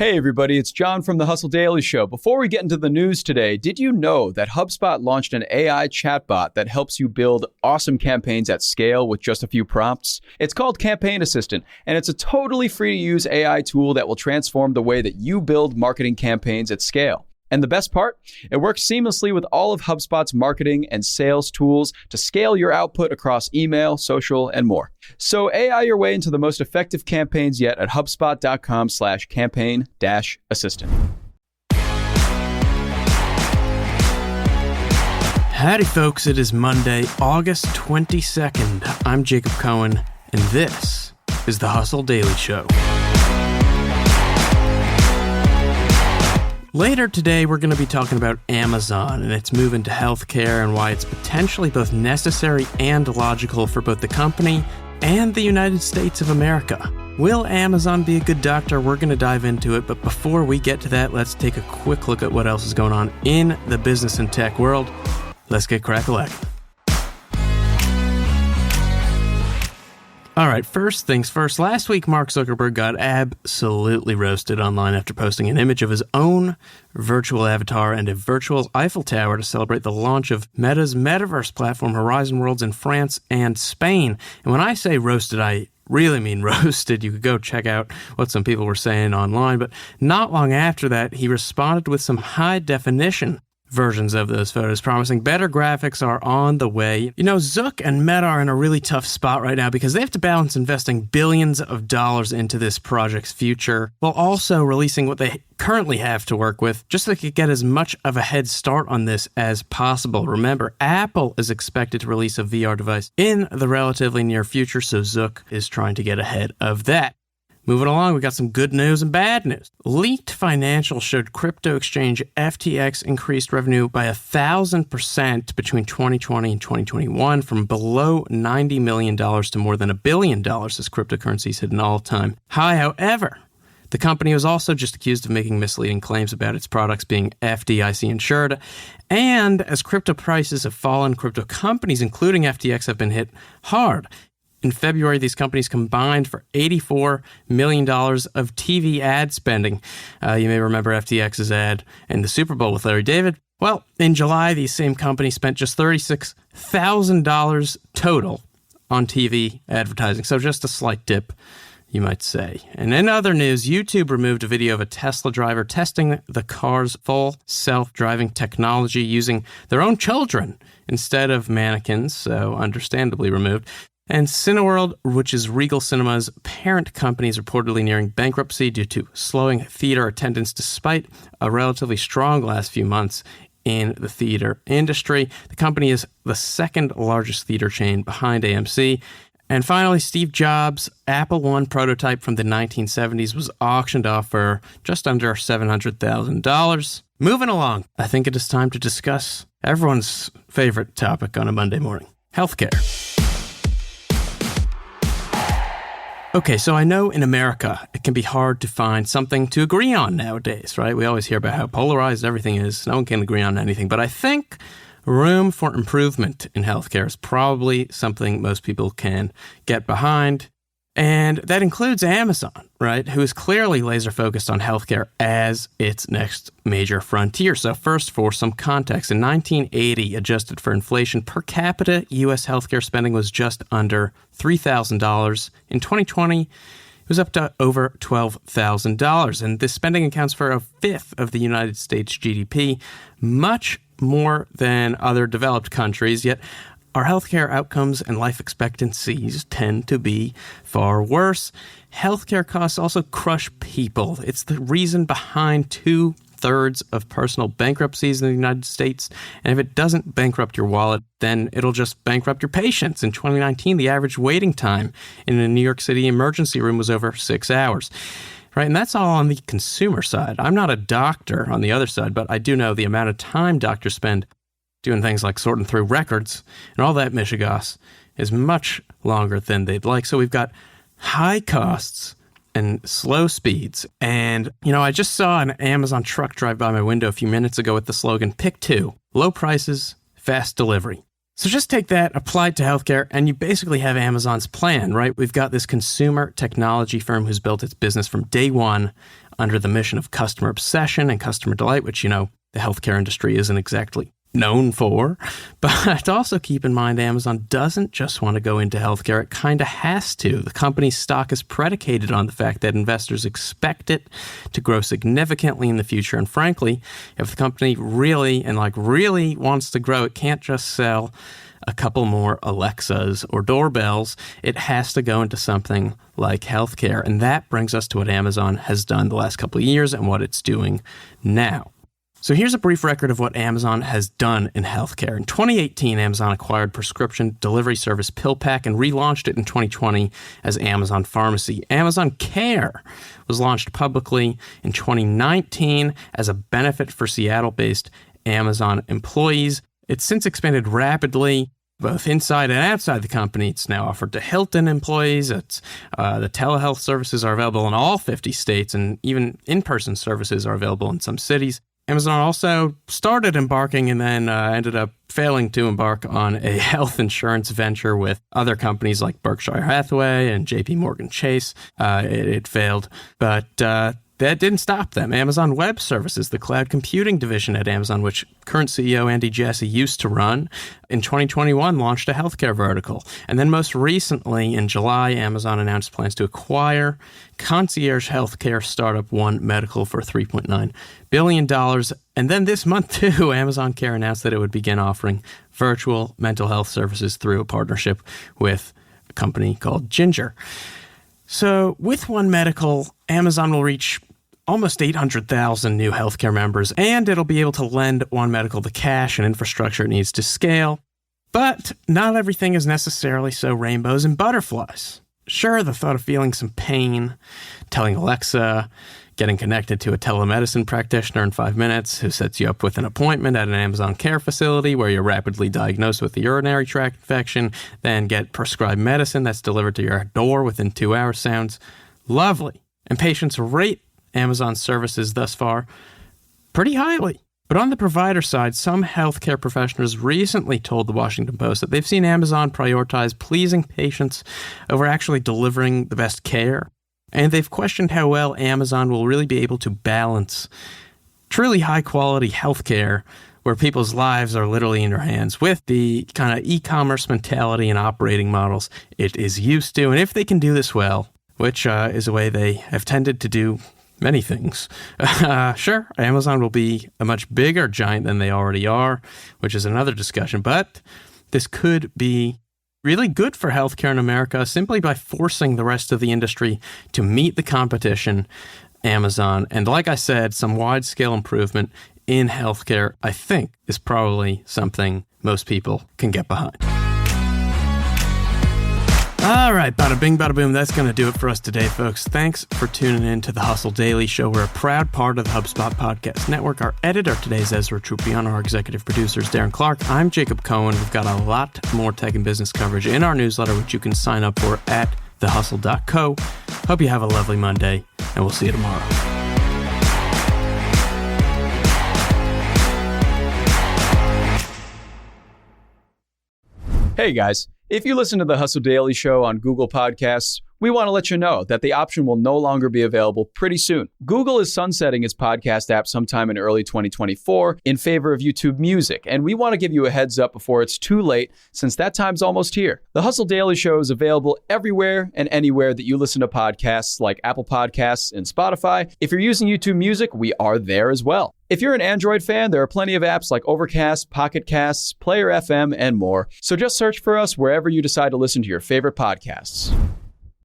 Hey everybody, it's John from the Hustle Daily Show. Before we get into the news today, did you know that HubSpot launched an AI chatbot that helps you build awesome campaigns at scale with just a few prompts? It's called Campaign Assistant, and it's a totally free-to-use AI tool that will transform the way that you build marketing campaigns at scale. And the best part? It works seamlessly with all of HubSpot's marketing and sales tools to scale your output across email, social, and more. So AI your way into the most effective campaigns yet at HubSpot.com/campaign-assistant. Howdy folks, it is Monday, August 22nd. I'm Jacob Cohen, and this is the Hustle Daily Show. Later today, we're going to be talking about Amazon and its move into healthcare and why it's potentially both necessary and logical for both the company and the United States of America. Will Amazon be a good doctor? We're going to dive into it, but before we get to that, let's take a quick look at what else is going on in the business and tech world. Let's get crack-a-lacking. All right, first things first. Last week, Mark Zuckerberg got absolutely roasted online after posting an image of his own virtual avatar and a virtual Eiffel Tower to celebrate the launch of Meta's metaverse platform, Horizon Worlds, in France and Spain. And when I say roasted, I really mean roasted. You could go check out what some people were saying online. But not long after that, he responded with some high-definition versions of those photos, promising better graphics are on the way. You know, Zuck and Meta are in a really tough spot right now because they have to balance investing billions of dollars into this project's future while also releasing what they currently have to work with just so they could get as much of a head start on this as possible. Remember, Apple is expected to release a VR device in the relatively near future, so Zuck is trying to get ahead of that. Moving along, we got some good news and bad news. Leaked financials showed crypto exchange FTX increased revenue by 1,000% between 2020 and 2021, from below $90 million to more than $1 billion as cryptocurrencies hit an all-time high. However, the company was also just accused of making misleading claims about its products being FDIC insured. And as crypto prices have fallen, crypto companies, including FTX, have been hit hard. In February, these companies combined for $84 million of TV ad spending. You may remember FTX's ad in the Super Bowl with Larry David. Well, in July, these same companies spent just $36,000 total on TV advertising. So just a slight dip, you might say. And in other news, YouTube removed a video of a Tesla driver testing the car's full self-driving technology using their own children instead of mannequins, so understandably removed. And Cineworld, which is Regal Cinema's parent company, is reportedly nearing bankruptcy due to slowing theater attendance despite a relatively strong last few months in the theater industry. The company is the second largest theater chain behind AMC. And finally, Steve Jobs' Apple I prototype from the 1970s was auctioned off for just under $700,000. Moving along, I think it is time to discuss everyone's favorite topic on a Monday morning, healthcare. Okay, so I know in America, it can be hard to find something to agree on nowadays, right? We always hear about how polarized everything is. No one can agree on anything. But I think room for improvement in healthcare is probably something most people can get behind. And that includes Amazon, right, who is clearly laser focused on healthcare as its next major frontier. So first, for some context, in 1980, adjusted for inflation, per capita U.S. healthcare spending was just under $3,000. In 2020, it was up to over $12,000. And this spending accounts for a fifth of the United States GDP, much more than other developed countries, yet our healthcare outcomes and life expectancies tend to be far worse. Healthcare costs also crush people. It's the reason behind 2/3 of personal bankruptcies in the United States. And if it doesn't bankrupt your wallet, then it'll just bankrupt your patients. In 2019, the average waiting time in a New York City emergency room was over 6 hours. Right, and that's all on the consumer side. I'm not a doctor on the other side, but I do know the amount of time doctors spend doing things like sorting through records and all that mishigas is much longer than they'd like. So we've got high costs and slow speeds. And, you know, I just saw an Amazon truck drive by my window a few minutes ago with the slogan, "Pick two, low prices, fast delivery." So just take that, apply it to healthcare, and you basically have Amazon's plan, right? We've got this consumer technology firm who's built its business from day one under the mission of customer obsession and customer delight, which, the healthcare industry isn't exactly known for. But also keep in mind, Amazon doesn't just want to go into healthcare. It kind of has to. The company's stock is predicated on the fact that investors expect it to grow significantly in the future. And frankly, if the company really wants to grow, it can't just sell a couple more Alexas or doorbells. It has to go into something like healthcare. And that brings us to what Amazon has done the last couple of years and what it's doing now. So here's a brief record of what Amazon has done in healthcare. In 2018, Amazon acquired prescription delivery service PillPack and relaunched it in 2020 as Amazon Pharmacy. Amazon Care was launched publicly in 2019 as a benefit for Seattle-based Amazon employees. It's since expanded rapidly, both inside and outside the company. It's now offered to Hilton employees. The telehealth services are available in all 50 states, and even in-person services are available in some cities. Amazon also started embarking and then ended up failing to embark on a health insurance venture with other companies like Berkshire Hathaway and JP Morgan Chase. It failed, but that didn't stop them. Amazon Web Services, the cloud computing division at Amazon, which current CEO Andy Jassy used to run, in 2021 launched a healthcare vertical. And then most recently, in July, Amazon announced plans to acquire concierge healthcare startup One Medical for $3.9 billion. And then this month, too, Amazon Care announced that it would begin offering virtual mental health services through a partnership with a company called Ginger. So with One Medical, Amazon will reach almost 800,000 new healthcare members, and it'll be able to lend One Medical the cash and infrastructure it needs to scale. But not everything is necessarily so rainbows and butterflies. Sure, the thought of feeling some pain, telling Alexa, getting connected to a telemedicine practitioner in 5 minutes who sets you up with an appointment at an Amazon Care facility where you're rapidly diagnosed with a urinary tract infection, then get prescribed medicine that's delivered to your door within 2 hours sounds lovely. And patients rate Amazon services thus far pretty highly. But on the provider side, some healthcare professionals recently told the Washington Post that they've seen Amazon prioritize pleasing patients over actually delivering the best care. And they've questioned how well Amazon will really be able to balance truly high-quality healthcare where people's lives are literally in their hands with the kind of e-commerce mentality and operating models it is used to. And if they can do this well, which is a way they have tended to do many things. Sure, Amazon will be a much bigger giant than they already are, which is another discussion. But this could be really good for healthcare in America simply by forcing the rest of the industry to meet the competition, Amazon. And like I said, some wide-scale improvement in healthcare, I think, is probably something most people can get behind. All right, bada bing, bada boom. That's going to do it for us today, folks. Thanks for tuning in to the Hustle Daily Show. We're a proud part of the HubSpot Podcast Network. Our editor today is Ezra Trupiano. Our executive producer is Darren Clark. I'm Jacob Cohen. We've got a lot more tech and business coverage in our newsletter, which you can sign up for at thehustle.co. Hope you have a lovely Monday, and we'll see you tomorrow. Hey, guys. If you listen to the Hustle Daily Show on Google Podcasts, we want to let you know that the option will no longer be available pretty soon. Google is sunsetting its podcast app sometime in early 2024 in favor of YouTube Music, and we want to give you a heads up before it's too late, since that time's almost here. The Hustle Daily Show is available everywhere and anywhere that you listen to podcasts, like Apple Podcasts and Spotify. If you're using YouTube Music, we are there as well. If you're an Android fan, there are plenty of apps like Overcast, Pocket Casts, Player FM, and more. So just search for us wherever you decide to listen to your favorite podcasts.